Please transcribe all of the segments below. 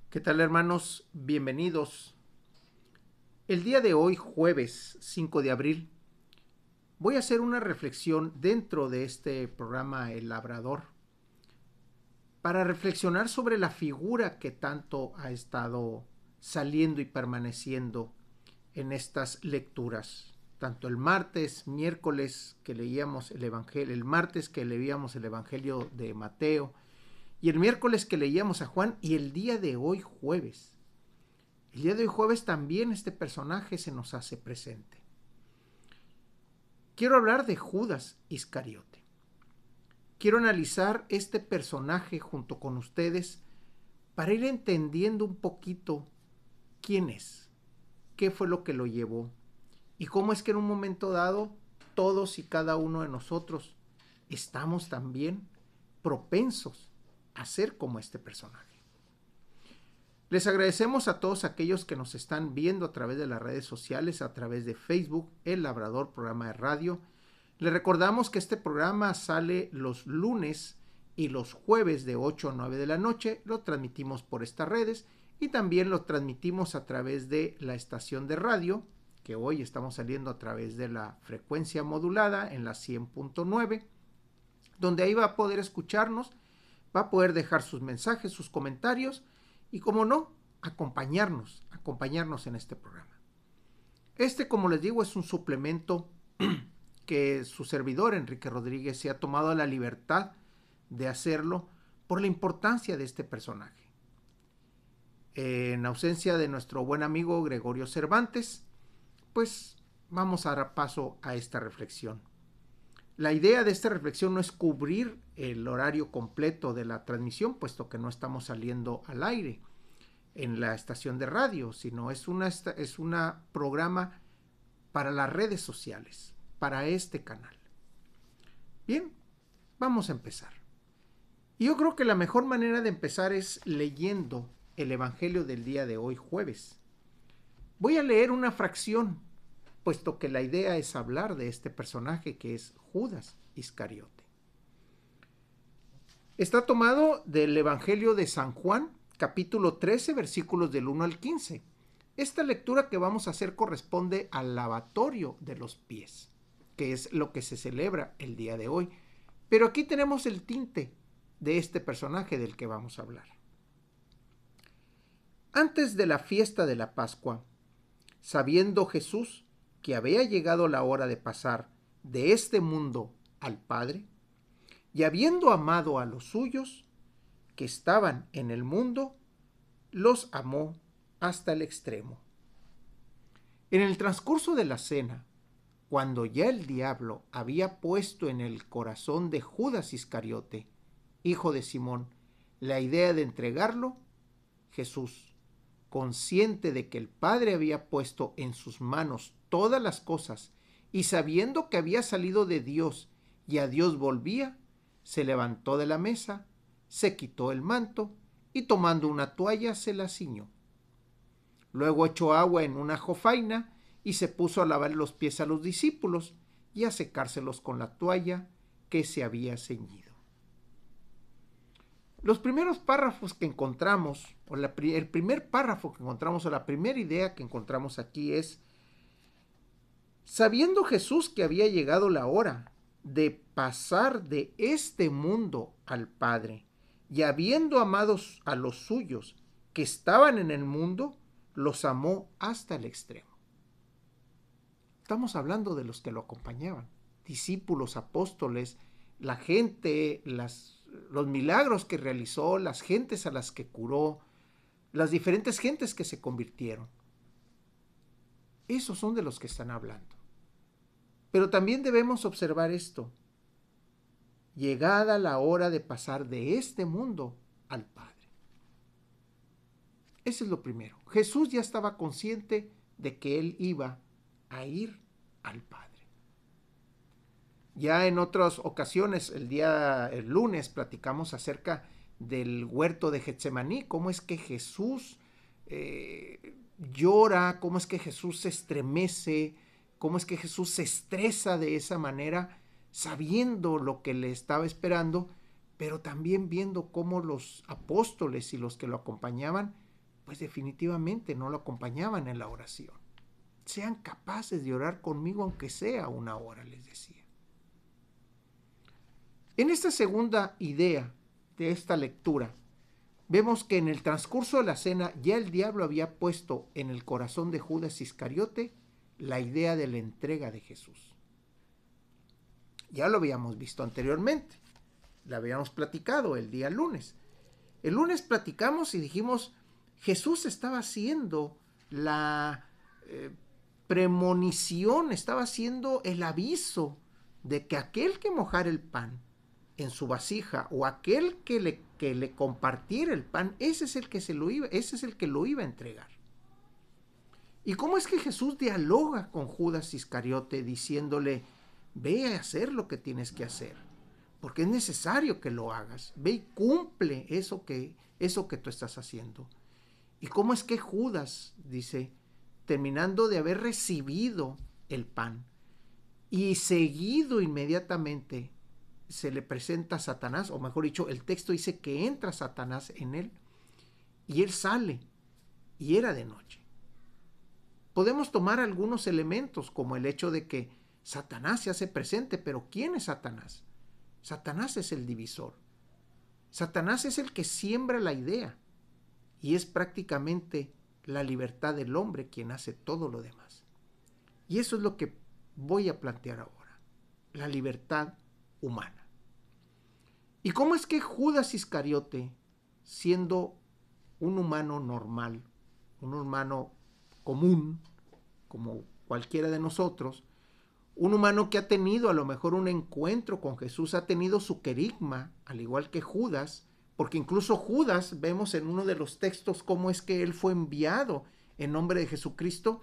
¿Qué tal, hermanos? Bienvenidos. El día de hoy, jueves 5 de abril, voy a hacer una reflexión dentro de este programa El Labrador para reflexionar sobre la figura que tanto ha estado saliendo y permaneciendo en estas lecturas. Tanto el martes, miércoles que leíamos el Evangelio, el martes que leíamos el Evangelio de Mateo y el miércoles que leíamos a Juan y el día de hoy, jueves. El día de hoy jueves también este personaje se nos hace presente. Quiero hablar de Judas Iscariote. Quiero analizar este personaje junto con ustedes para ir entendiendo un poquito quién es, qué fue lo que lo llevó y cómo es que en un momento dado todos y cada uno de nosotros estamos también propensos a ser como este personaje. Les agradecemos a todos aquellos que nos están viendo a través de las redes sociales, a través de Facebook, El Labrador, programa de radio. Les recordamos que este programa sale los lunes y los jueves de 8 a 9 de la noche. Lo transmitimos por estas redes y también lo transmitimos a través de la estación de radio, que hoy estamos saliendo a través de la frecuencia modulada en la 100.9, donde ahí va a poder escucharnos, va a poder dejar sus mensajes, sus comentarios y, como no, acompañarnos en este programa. Este, como les digo, es un suplemento que su servidor, Enrique Rodríguez, se ha tomado la libertad de hacerlo por la importancia de este personaje. En ausencia de nuestro buen amigo Gregorio Cervantes, pues vamos a dar paso a esta reflexión. La idea de esta reflexión no es cubrir el horario completo de la transmisión, puesto que no estamos saliendo al aire en la estación de radio, sino es una programa para las redes sociales, para este canal. Bien, vamos a empezar. Y yo creo que la mejor manera de empezar es leyendo el Evangelio del día de hoy, jueves. Voy a leer una fracción, puesto que la idea es hablar de este personaje que es Judas Iscariote. Está tomado del Evangelio de San Juan, capítulo 13, versículos del 1 al 15. Esta lectura que vamos a hacer corresponde al lavatorio de los pies, que es lo que se celebra el día de hoy. Pero aquí tenemos el tinte de este personaje del que vamos a hablar. Antes de la fiesta de la Pascua, sabiendo Jesús que había llegado la hora de pasar de este mundo al Padre, y habiendo amado a los suyos que estaban en el mundo, los amó hasta el extremo. En el transcurso de la cena, cuando ya el diablo había puesto en el corazón de Judas Iscariote, hijo de Simón, la idea de entregarlo, Jesús, consciente de que el Padre había puesto en sus manos todas las cosas y sabiendo que había salido de Dios y a Dios volvía, se levantó de la mesa, se quitó el manto y tomando una toalla se la ciñó. Luego echó agua en una jofaina y se puso a lavar los pies a los discípulos y a secárselos con la toalla que se había ceñido. Los primeros párrafos que encontramos, el primer párrafo que encontramos, o la primera idea que encontramos aquí es: sabiendo Jesús que había llegado la hora de pasar de este mundo al Padre, y habiendo amado a los suyos que estaban en el mundo, los amó hasta el extremo. Estamos hablando de los que lo acompañaban, discípulos, apóstoles, la gente, los milagros que realizó, las gentes a las que curó, las diferentes gentes que se convirtieron. Esos son de los que están hablando. Pero también debemos observar esto: llegada la hora de pasar de este mundo al Padre. Ese es lo primero. Jesús ya estaba consciente de que él iba a ir al Padre. Ya en otras ocasiones, el lunes, platicamos acerca del huerto de Getsemaní, cómo es que Jesús llora, cómo es que Jesús se estremece, cómo es que Jesús se estresa de esa manera, sabiendo lo que le estaba esperando, pero también viendo cómo los apóstoles y los que lo acompañaban pues definitivamente no lo acompañaban en la oración. Sean capaces de orar conmigo aunque sea una hora, les decía. En esta segunda idea de esta lectura, vemos que en el transcurso de la cena ya el diablo había puesto en el corazón de Judas Iscariote la idea de la entrega de Jesús. Ya lo habíamos visto anteriormente, la habíamos platicado el día lunes. El lunes platicamos y dijimos, Jesús estaba haciendo la premonición, estaba haciendo el aviso de que aquel que mojara el pan en su vasija o aquel que le compartiera el pan, ese es el que lo iba a entregar. ¿Y cómo es que Jesús dialoga con Judas Iscariote diciéndole, ve a hacer lo que tienes que hacer, porque es necesario que lo hagas, ve y cumple eso que tú estás haciendo? ¿Y cómo es que Judas, dice, terminando de haber recibido el pan y seguido inmediatamente, se le presenta a Satanás, o mejor dicho, el texto dice que entra Satanás en él y él sale y era de noche? Podemos tomar algunos elementos como el hecho de que Satanás se hace presente, pero ¿quién es Satanás? Satanás es el divisor. Satanás es el que siembra la idea y es prácticamente la libertad del hombre quien hace todo lo demás. Y eso es lo que voy a plantear ahora, la libertad humana. ¿Y cómo es que Judas Iscariote, siendo un humano normal, un humano común, como cualquiera de nosotros, un humano que ha tenido a lo mejor un encuentro con Jesús, ha tenido su querigma, al igual que Judas, porque incluso Judas, vemos en uno de los textos cómo es que él fue enviado en nombre de Jesucristo,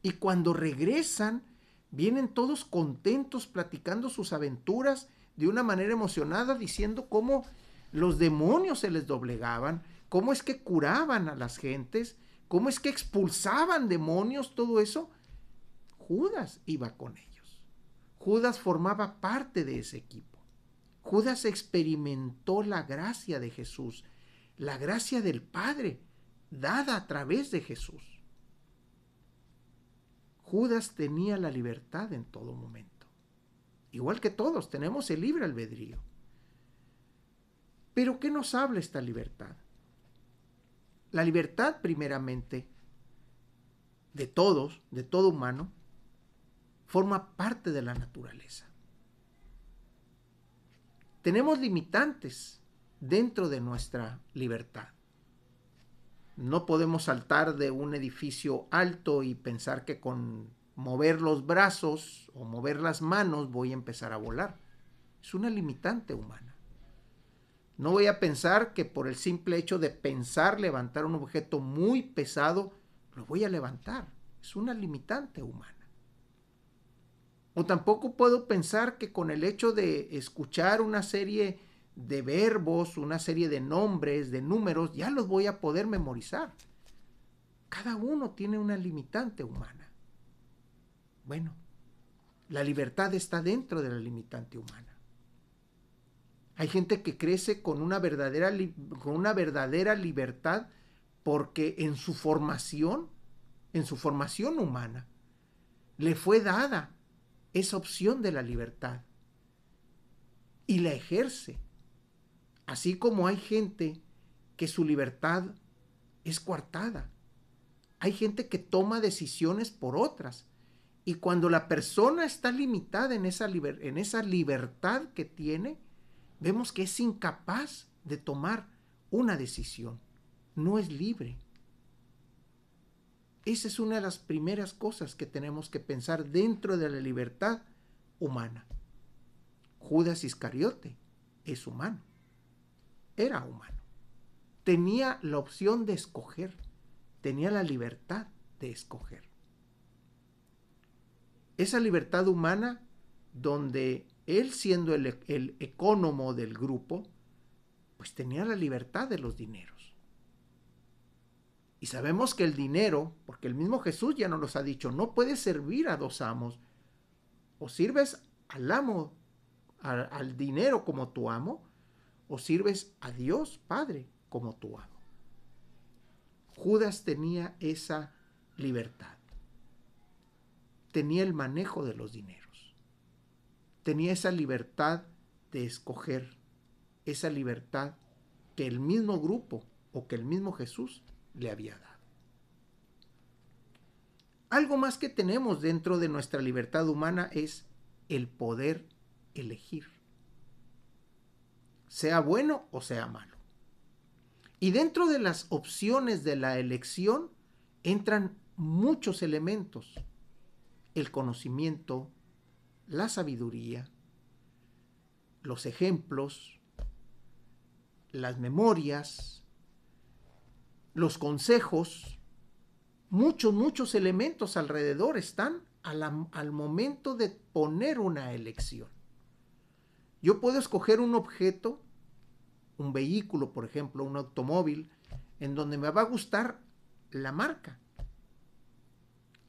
y cuando regresan, vienen todos contentos, platicando sus aventuras de una manera emocionada, diciendo cómo los demonios se les doblegaban, cómo es que curaban a las gentes, cómo es que expulsaban demonios, todo eso. Judas iba con ellos. Judas formaba parte de ese equipo. Judas experimentó la gracia de Jesús, la gracia del Padre, dada a través de Jesús. Judas tenía la libertad en todo momento. Igual que todos, tenemos el libre albedrío. ¿Pero qué nos habla esta libertad? La libertad, primeramente, de todos, de todo humano, forma parte de la naturaleza. Tenemos limitantes dentro de nuestra libertad. No podemos saltar de un edificio alto y pensar que con mover los brazos o mover las manos voy a empezar a volar. Es una limitante humana. No voy a pensar que por el simple hecho de pensar levantar un objeto muy pesado, lo voy a levantar. Es una limitante humana. O tampoco puedo pensar que con el hecho de escuchar una serie de verbos, una serie de nombres, de números, ya los voy a poder memorizar. Cada uno tiene una limitante humana. Bueno, la libertad está dentro de la limitante humana. Hay gente que crece con una verdadera libertad porque en su formación humana, le fue dada esa opción de la libertad y la ejerce. Así como hay gente que su libertad es coartada. Hay gente que toma decisiones por otras. Y cuando la persona está limitada en esa libertad que tiene, vemos que es incapaz de tomar una decisión. No es libre. Esa es una de las primeras cosas que tenemos que pensar dentro de la libertad humana. Judas Iscariote es humano. Era humano. Tenía la opción de escoger. Tenía la libertad de escoger. Esa libertad humana donde él, siendo el ecónomo del grupo, pues tenía la libertad de los dineros. Y sabemos que el dinero, porque el mismo Jesús ya nos los ha dicho, no puedes servir a dos amos. O sirves al amo, al dinero como tu amo, o sirves a Dios Padre como tu amo. Judas tenía esa libertad. Tenía el manejo de los dineros. Tenía esa libertad de escoger, esa libertad que el mismo grupo o que el mismo Jesús le había dado. Algo más que tenemos dentro de nuestra libertad humana es el poder elegir, sea bueno o sea malo. Y dentro de las opciones de la elección entran muchos elementos: el conocimiento, la sabiduría, los ejemplos, las memorias, los consejos. Muchos elementos alrededor están al momento de poner una elección. Yo puedo escoger un objeto, un vehículo, por ejemplo, un automóvil, en donde me va a gustar la marca.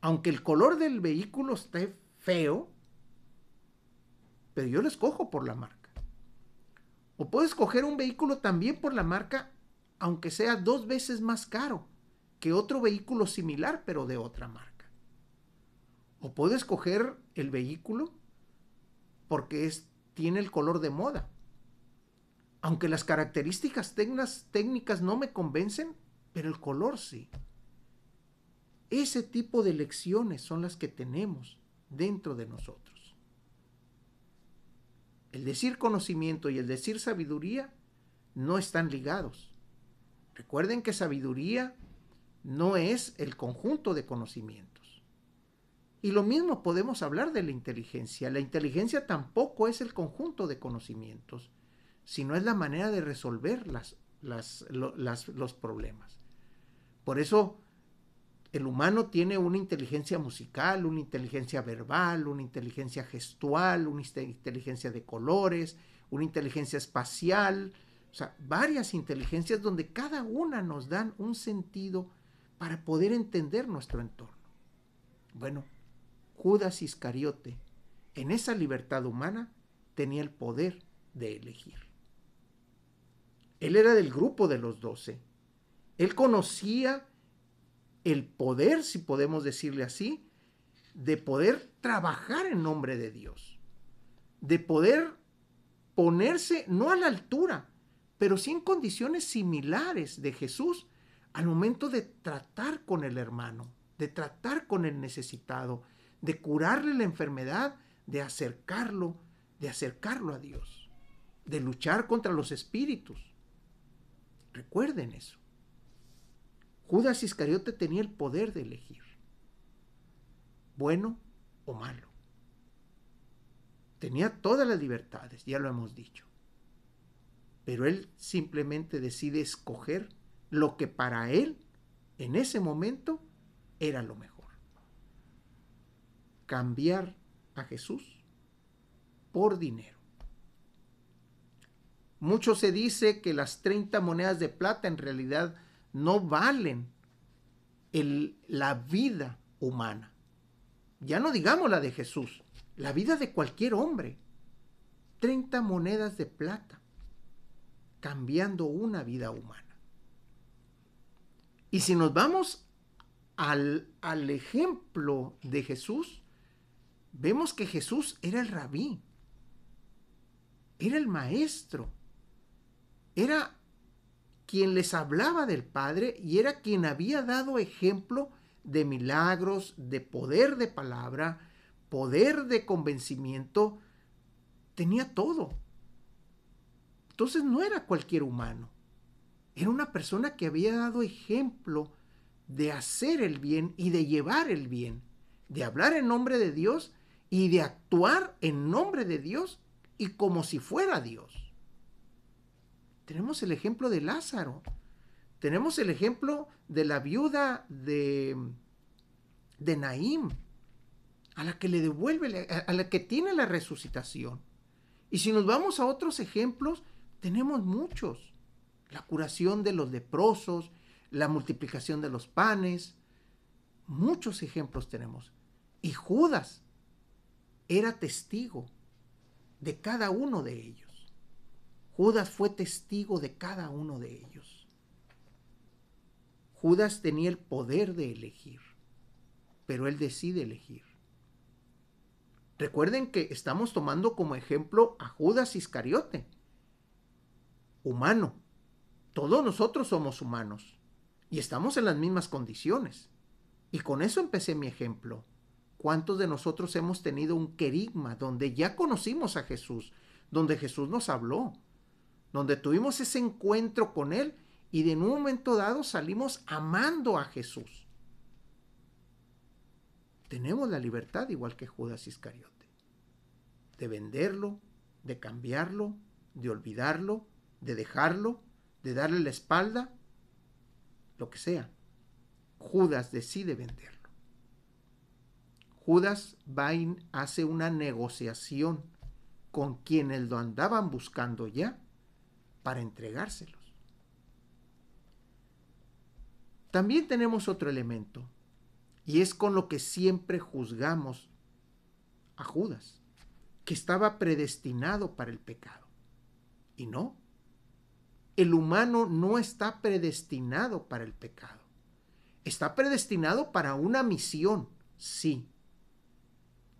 Aunque el color del vehículo esté feo, pero yo lo escojo por la marca. O puedo escoger un vehículo también por la marca, aunque sea 2 veces más caro que otro vehículo similar, pero de otra marca. O puedo escoger el vehículo porque tiene el color de moda. Aunque las características técnicas no me convencen, pero el color sí. Ese tipo de elecciones son las que tenemos dentro de nosotros. El decir conocimiento y el decir sabiduría no están ligados. Recuerden que sabiduría no es el conjunto de conocimientos. Y lo mismo podemos hablar de la inteligencia. La inteligencia tampoco es el conjunto de conocimientos, sino es la manera de resolver los problemas. Por eso el humano tiene una inteligencia musical, una inteligencia verbal, una inteligencia gestual, una inteligencia de colores, una inteligencia espacial, o sea, varias inteligencias donde cada una nos dan un sentido para poder entender nuestro entorno. Bueno, Judas Iscariote, en esa libertad humana, tenía el poder de elegir. Él era del grupo de los 12. Él conocía el poder, si podemos decirle así, de poder trabajar en nombre de Dios, de poder ponerse no a la altura, pero sí en condiciones similares de Jesús al momento de tratar con el hermano, de tratar con el necesitado, de curarle la enfermedad, de acercarlo a Dios, de luchar contra los espíritus. Recuerden eso. Judas Iscariote tenía el poder de elegir, bueno o malo. Tenía todas las libertades, ya lo hemos dicho. Pero él simplemente decide escoger lo que para él, en ese momento, era lo mejor. Cambiar a Jesús por dinero. Mucho se dice que las 30 monedas de plata en realidad no valen la vida humana. Ya no digamos la de Jesús, la vida de cualquier hombre. 30 monedas de plata, cambiando una vida humana. Y si nos vamos al ejemplo de Jesús, vemos que Jesús era el rabí, era el maestro, era quien les hablaba del Padre y era quien había dado ejemplo de milagros, de poder de palabra, poder de convencimiento. Tenía todo. Entonces no era cualquier humano. Era una persona que había dado ejemplo de hacer el bien y de llevar el bien, de hablar en nombre de Dios y de actuar en nombre de Dios y como si fuera Dios. Tenemos el ejemplo de Lázaro. Tenemos el ejemplo de la viuda de Naín, a la que le devuelve, a la que tiene la resucitación. Y si nos vamos a otros ejemplos, tenemos muchos. La curación de los leprosos, la multiplicación de los panes. Muchos ejemplos tenemos. Y Judas era testigo de cada uno de ellos. Judas fue testigo de cada uno de ellos. Judas tenía el poder de elegir, pero él decide elegir. Recuerden que estamos tomando como ejemplo a Judas Iscariote, humano. Todos nosotros somos humanos y estamos en las mismas condiciones. Y con eso empecé mi ejemplo. ¿Cuántos de nosotros hemos tenido un querigma donde ya conocimos a Jesús, donde Jesús nos habló, donde tuvimos ese encuentro con Él y de un momento dado salimos amando a Jesús? Tenemos la libertad, igual que Judas Iscariote, de venderlo, de cambiarlo, de olvidarlo, de dejarlo, de darle la espalda, lo que sea. Judas decide venderlo. Judas va y hace una negociación con quienes lo andaban buscando ya para entregárselos. También tenemos otro elemento, y es con lo que siempre juzgamos a Judas, que estaba predestinado para el pecado. Y no, el humano no está predestinado para el pecado. Está predestinado para una misión, sí.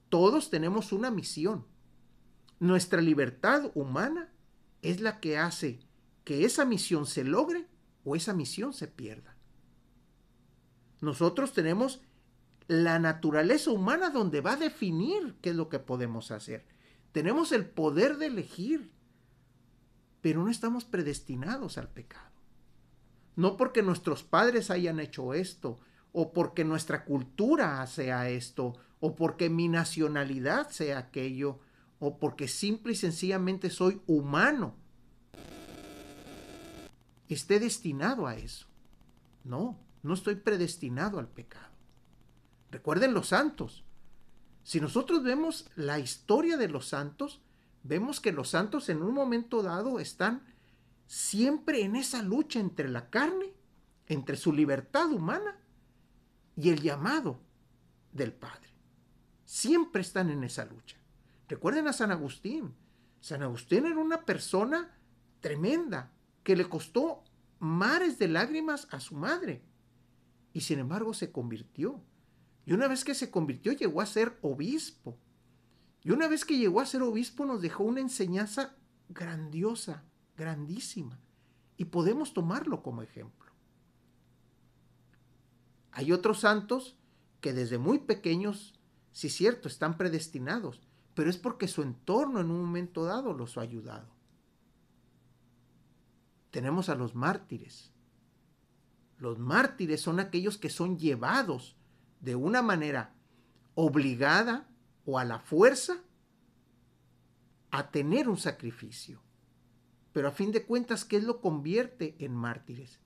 Todos tenemos una misión. Nuestra libertad humana es la que hace que esa misión se logre o esa misión se pierda. Nosotros tenemos la naturaleza humana donde va a definir qué es lo que podemos hacer. Tenemos el poder de elegir, pero no estamos predestinados al pecado. No porque nuestros padres hayan hecho esto, o porque nuestra cultura sea esto, o porque mi nacionalidad sea aquello, o porque simple y sencillamente soy humano, esté destinado a eso. No, no estoy predestinado al pecado. Recuerden los santos. Si nosotros vemos la historia de los santos, vemos que los santos en un momento dado están siempre en esa lucha entre la carne, entre su libertad humana y el llamado del Padre. Siempre están en esa lucha. Recuerden a San Agustín. San Agustín era una persona tremenda que le costó mares de lágrimas a su madre y sin embargo se convirtió. Y una vez que se convirtió llegó a ser obispo. Y una vez que llegó a ser obispo nos dejó una enseñanza grandiosa, grandísima. Y podemos tomarlo como ejemplo. Hay otros santos que desde muy pequeños, sí es cierto, están predestinados, pero es porque su entorno en un momento dado los ha ayudado. Tenemos a los mártires. Los mártires son aquellos que son llevados de una manera obligada o a la fuerza a tener un sacrificio. Pero a fin de cuentas, ¿qué lo convierte en mártires?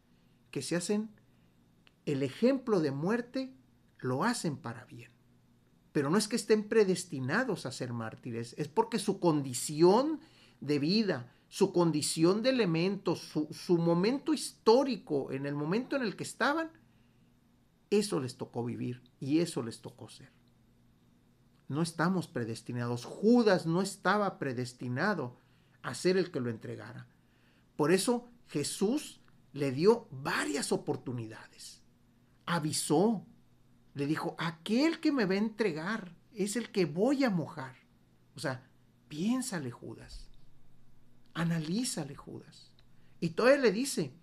Que se hacen el ejemplo de muerte, lo hacen para bien. Pero no es que estén predestinados a ser mártires, es porque su condición de vida, su condición de elementos, su momento histórico, en el momento en el que estaban, eso les tocó vivir y eso les tocó ser. No estamos predestinados. Judas no estaba predestinado a ser el que lo entregara. Por eso Jesús le dio varias oportunidades. Avisó, le dijo, aquel que me va a entregar es el que voy a mojar. O sea, piénsale, Judas. Analízale, Judas. Y todavía le dice,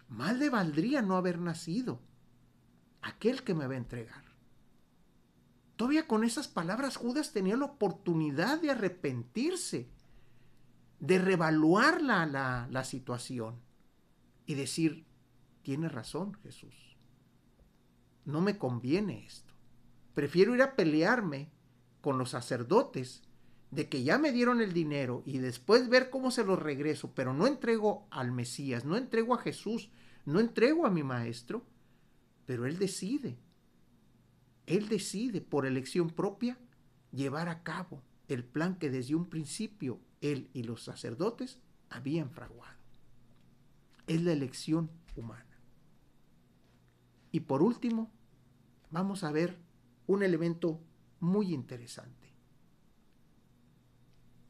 mal le valdría no haber nacido. Aquel que me va a entregar. Todavía con esas palabras Judas tenía la oportunidad de arrepentirse, de reevaluar la situación y decir, tiene razón Jesús, no me conviene esto. Prefiero ir a pelearme con los sacerdotes de que ya me dieron el dinero y después ver cómo se los regreso, pero no entrego al Mesías, no entrego a Jesús, no entrego a mi maestro. Pero él decide por elección propia llevar a cabo el plan que desde un principio él y los sacerdotes habían fraguado. Es la elección humana. Y por último, vamos a ver un elemento muy interesante.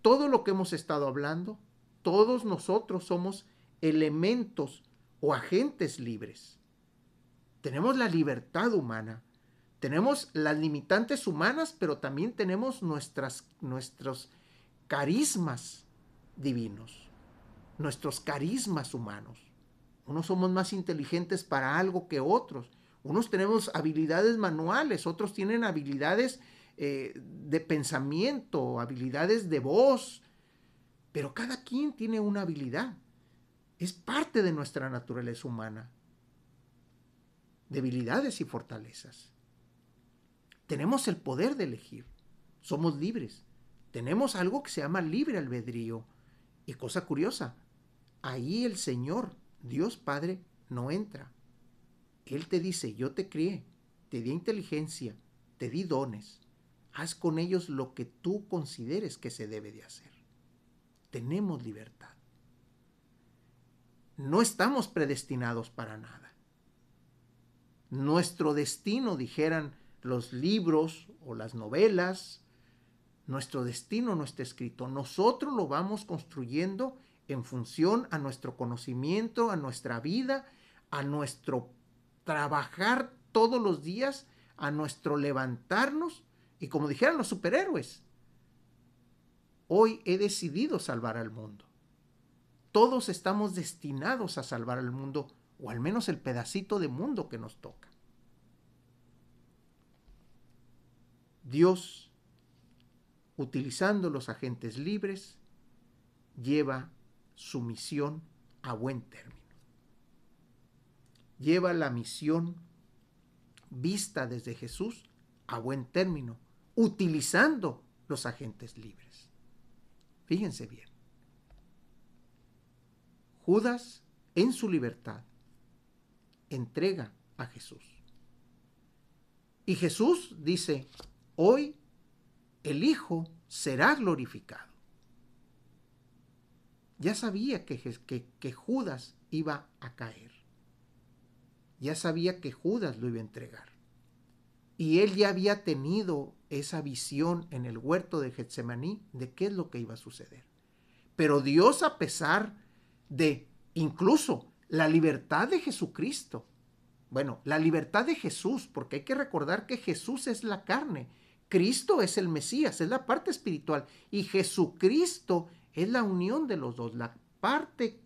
Todo lo que hemos estado hablando, todos nosotros somos elementos o agentes libres. Tenemos la libertad humana. Tenemos las limitantes humanas, pero también tenemos nuestros carismas divinos, nuestros carismas humanos. Unos somos más inteligentes para algo que otros. Unos tenemos habilidades manuales, otros tienen habilidades de pensamiento, habilidades de voz, pero cada quien tiene una habilidad. Es parte de nuestra naturaleza humana. Debilidades y fortalezas. Tenemos el poder de elegir. Somos libres. Tenemos algo que se llama libre albedrío. Y cosa curiosa, ahí el Señor, Dios Padre, no entra. Él te dice, yo te crié, te di inteligencia, te di dones. Haz con ellos lo que tú consideres que se debe de hacer. Tenemos libertad. No estamos predestinados para nada. Nuestro destino, dijeran los libros o las novelas, nuestro destino no está escrito. Nosotros lo vamos construyendo en función a nuestro conocimiento, a nuestra vida, a nuestro trabajar todos los días, a nuestro levantarnos. Y como dijeran los superhéroes, hoy he decidido salvar al mundo. Todos estamos destinados a salvar al mundo, o al menos el pedacito de mundo que nos toca. Dios, utilizando los agentes libres, lleva su misión a buen término. Lleva la misión vista desde Jesús a buen término, utilizando los agentes libres. Fíjense bien. Judas, en su libertad, entrega a Jesús. Y Jesús dice, hoy el Hijo será glorificado. Ya sabía que Judas iba a caer. Ya sabía que Judas lo iba a entregar. Y él ya había tenido esa visión en el huerto de Getsemaní de qué es lo que iba a suceder. Pero Dios, a pesar de incluso la libertad de Jesucristo, bueno, la libertad de Jesús, porque hay que recordar que Jesús es la carne, Cristo es el Mesías, es la parte espiritual, y Jesucristo es la unión de los dos, la parte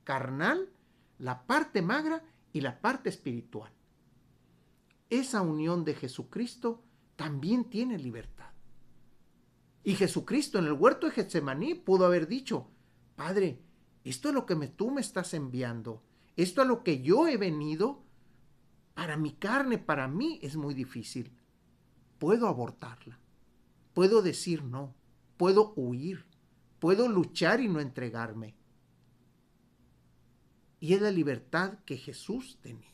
carnal, la parte magra y la parte espiritual. Esa unión de Jesucristo también tiene libertad. Y Jesucristo en el huerto de Getsemaní pudo haber dicho, Padre, esto es lo que tú me estás enviando, esto es lo que yo he venido, para mi carne, para mí es muy difícil. Puedo abortarla, puedo decir no, puedo huir, puedo luchar y no entregarme. Y es la libertad que Jesús tenía.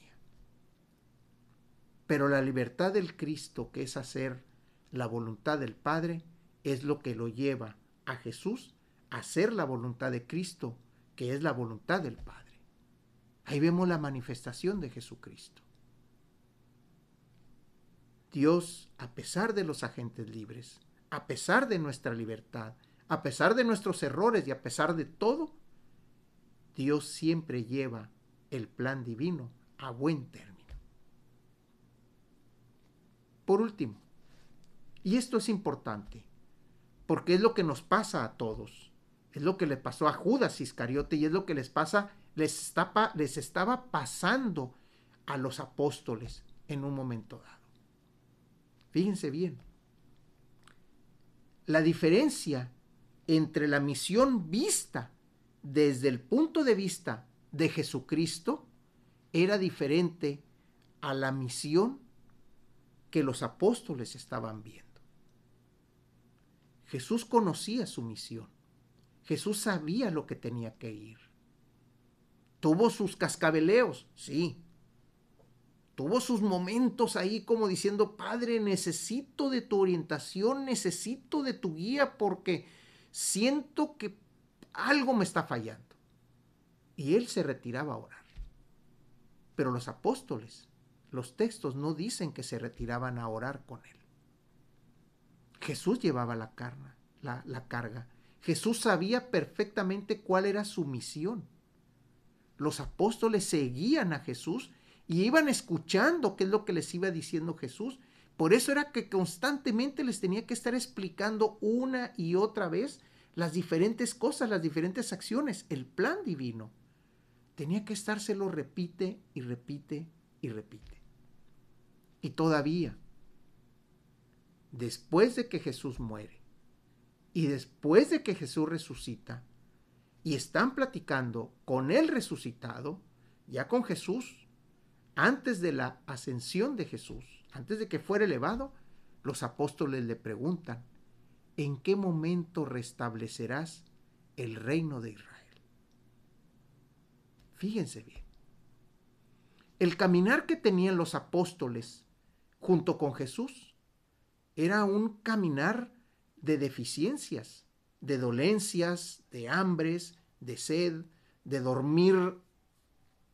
Pero la libertad del Cristo, que es hacer la voluntad del Padre, es lo que lo lleva a Jesús a hacer la voluntad de Cristo, que es la voluntad del Padre. Ahí vemos la manifestación de Jesucristo. Dios, a pesar de los agentes libres, a pesar de nuestra libertad, a pesar de nuestros errores y a pesar de todo, Dios siempre lleva el plan divino a buen término. Por último, y esto es importante, porque es lo que nos pasa a todos, es lo que le pasó a Judas Iscariote y es lo que les estaba pasando a los apóstoles en un momento dado. Fíjense bien, la diferencia entre la misión vista desde el punto de vista de Jesucristo era diferente a la misión que los apóstoles estaban viendo. Jesús conocía su misión. Jesús sabía lo que tenía que ir. Tuvo sus cascabeleos, sí. Tuvo sus momentos ahí como diciendo, Padre, necesito de tu orientación, necesito de tu guía porque siento que algo me está fallando. Y él se retiraba a orar. Pero los apóstoles, los textos no dicen que se retiraban a orar con él. Jesús llevaba la carga. Jesús sabía perfectamente cuál era su misión. Los apóstoles seguían a Jesús y iban escuchando qué es lo que les iba diciendo Jesús. Por eso era que constantemente les tenía que estar explicando una y otra vez las diferentes cosas, las diferentes acciones, el plan divino. Tenía que estárselo repite y repite y repite. Y todavía, después de que Jesús muere y después de que Jesús resucita, y están platicando con el resucitado, ya con Jesús, antes de la ascensión de Jesús, antes de que fuera elevado, los apóstoles le preguntan, ¿en qué momento restablecerás el reino de Israel? Fíjense bien. El caminar que tenían los apóstoles junto con Jesús era un caminar de deficiencias, de dolencias, de hambres, de sed, de dormir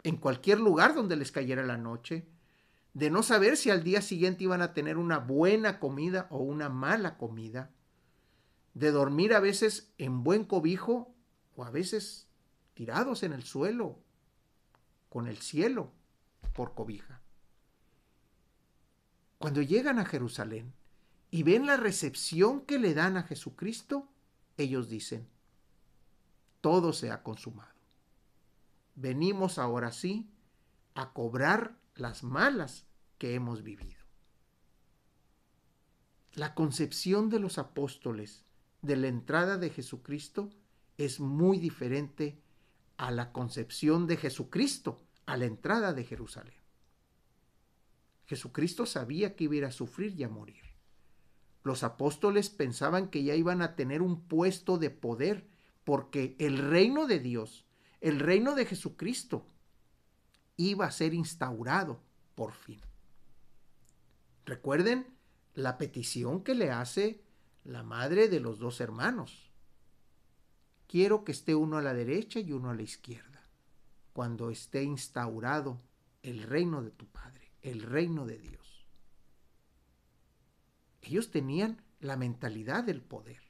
en cualquier lugar donde les cayera la noche, de no saber si al día siguiente iban a tener una buena comida o una mala comida, de dormir a veces en buen cobijo o a veces tirados en el suelo, con el cielo por cobija. Cuando llegan a Jerusalén y ven la recepción que le dan a Jesucristo, ellos dicen, todo se ha consumado. Venimos ahora sí a cobrar las malas que hemos vivido. La concepción de los apóstoles de la entrada de Jesucristo es muy diferente a la concepción de Jesucristo a la entrada de Jerusalén. Jesucristo sabía que iba a ir a sufrir y a morir. Los apóstoles pensaban que ya iban a tener un puesto de poder porque el reino de Dios, el reino de Jesucristo, iba a ser instaurado por fin. Recuerden la petición que le hace la madre de los dos hermanos. Quiero que esté uno a la derecha y uno a la izquierda, cuando esté instaurado el reino de tu Padre, el reino de Dios. Ellos tenían la mentalidad del poder,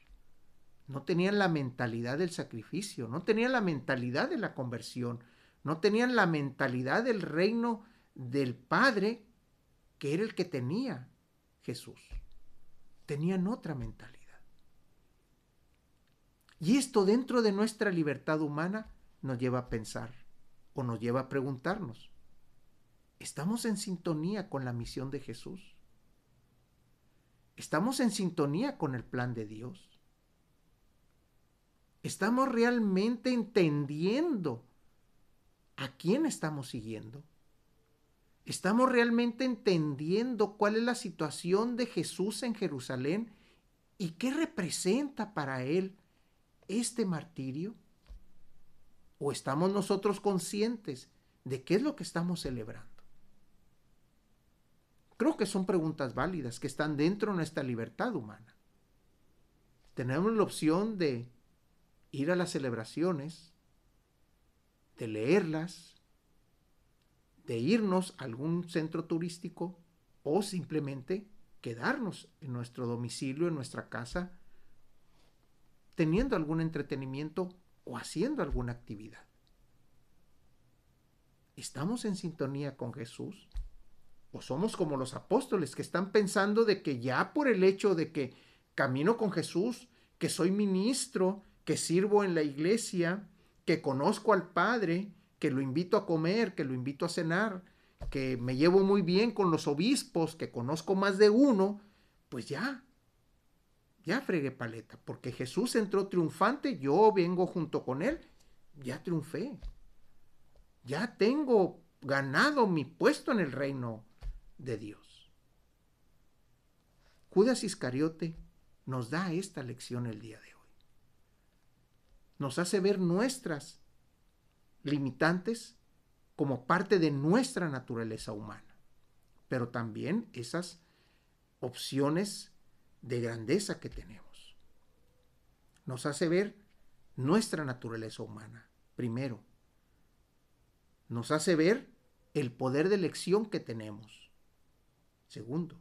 no tenían la mentalidad del sacrificio, no tenían la mentalidad de la conversión, no tenían la mentalidad del reino del Padre, que era el que tenía Jesús. Tenían otra mentalidad. Y esto dentro de nuestra libertad humana nos lleva a pensar o nos lleva a preguntarnos, ¿estamos en sintonía con la misión de Jesús? ¿Estamos en sintonía con el plan de Dios? ¿Estamos realmente entendiendo a quién estamos siguiendo? ¿Estamos realmente entendiendo cuál es la situación de Jesús en Jerusalén y qué representa para él este martirio? ¿O estamos nosotros conscientes de qué es lo que estamos celebrando? Creo que son preguntas válidas que están dentro de nuestra libertad humana. Tenemos la opción de ir a las celebraciones, de leerlas, de irnos a algún centro turístico o simplemente quedarnos en nuestro domicilio, en nuestra casa, teniendo algún entretenimiento o haciendo alguna actividad. ¿Estamos en sintonía con Jesús? ¿O somos como los apóstoles que están pensando de que ya por el hecho de que camino con Jesús, que soy ministro, que sirvo en la iglesia, que conozco al Padre, que lo invito a comer, que lo invito a cenar, que me llevo muy bien con los obispos, que conozco más de uno, pues ya fregué paleta, porque Jesús entró triunfante, yo vengo junto con él, ya triunfé, ya tengo ganado mi puesto en el reino de Dios. Judas Iscariote nos da esta lección el día de hoy. Nos hace ver nuestras limitantes como parte de nuestra naturaleza humana, pero también esas opciones de grandeza que tenemos. Nos hace ver nuestra naturaleza humana, primero. Nos hace ver el poder de elección que tenemos. Segundo,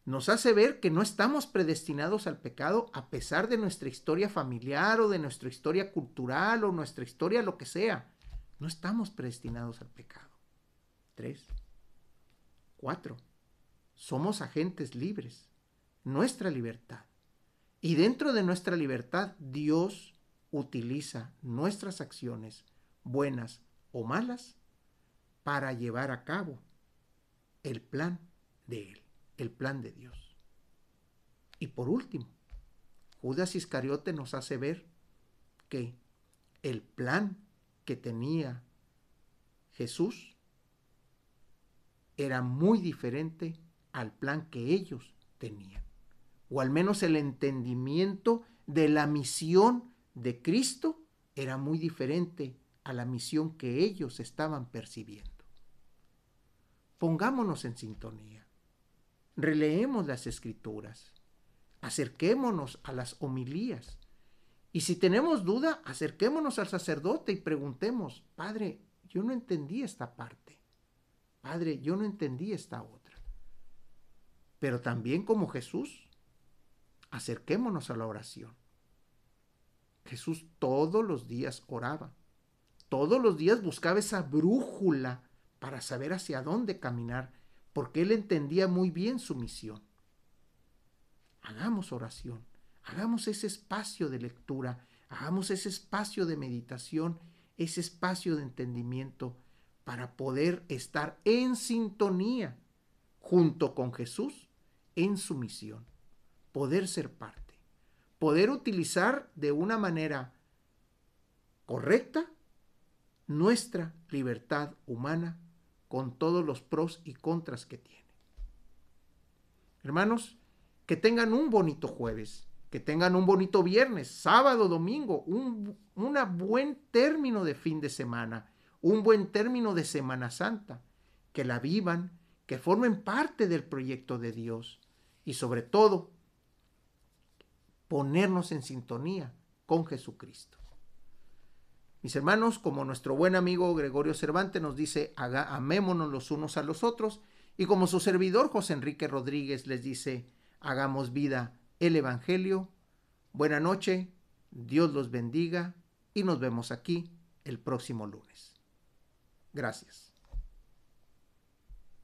nos hace ver que no estamos predestinados al pecado a pesar de nuestra historia familiar o de nuestra historia cultural o nuestra historia lo que sea. No estamos predestinados al pecado. 3, 4. Somos agentes libres. Nuestra libertad. Y dentro de nuestra libertad, Dios utiliza nuestras acciones, buenas o malas, para llevar a cabo el plan de Él, el plan de Dios. Y por último, Judas Iscariote nos hace ver que el plan que tenía Jesús era muy diferente al plan que ellos tenían, o al menos el entendimiento de la misión de Cristo era muy diferente a la misión que ellos estaban percibiendo. Pongámonos en sintonía, releemos las Escrituras, acerquémonos a las homilías, y si tenemos duda, acerquémonos al sacerdote y preguntemos: Padre, yo no entendí esta parte. Padre, yo no entendí esta otra. Pero también, como Jesús, acerquémonos a la oración. Jesús todos los días oraba. Todos los días buscaba esa brújula para saber hacia dónde caminar, porque Él entendía muy bien su misión. Hagamos oración. Hagamos ese espacio de lectura, hagamos ese espacio de meditación, ese espacio de entendimiento para poder estar en sintonía junto con Jesús en su misión, poder ser parte, poder utilizar de una manera correcta nuestra libertad humana con todos los pros y contras que tiene. Hermanos, que tengan un bonito jueves. Que tengan un bonito viernes, sábado, domingo, un buen término de fin de semana, un buen término de Semana Santa. Que la vivan, que formen parte del proyecto de Dios y sobre todo, ponernos en sintonía con Jesucristo. Mis hermanos, como nuestro buen amigo Gregorio Cervantes nos dice, amémonos los unos a los otros, y como su servidor José Enrique Rodríguez les dice, hagamos vida el Evangelio. Buena noche, Dios los bendiga y nos vemos aquí el próximo lunes. Gracias.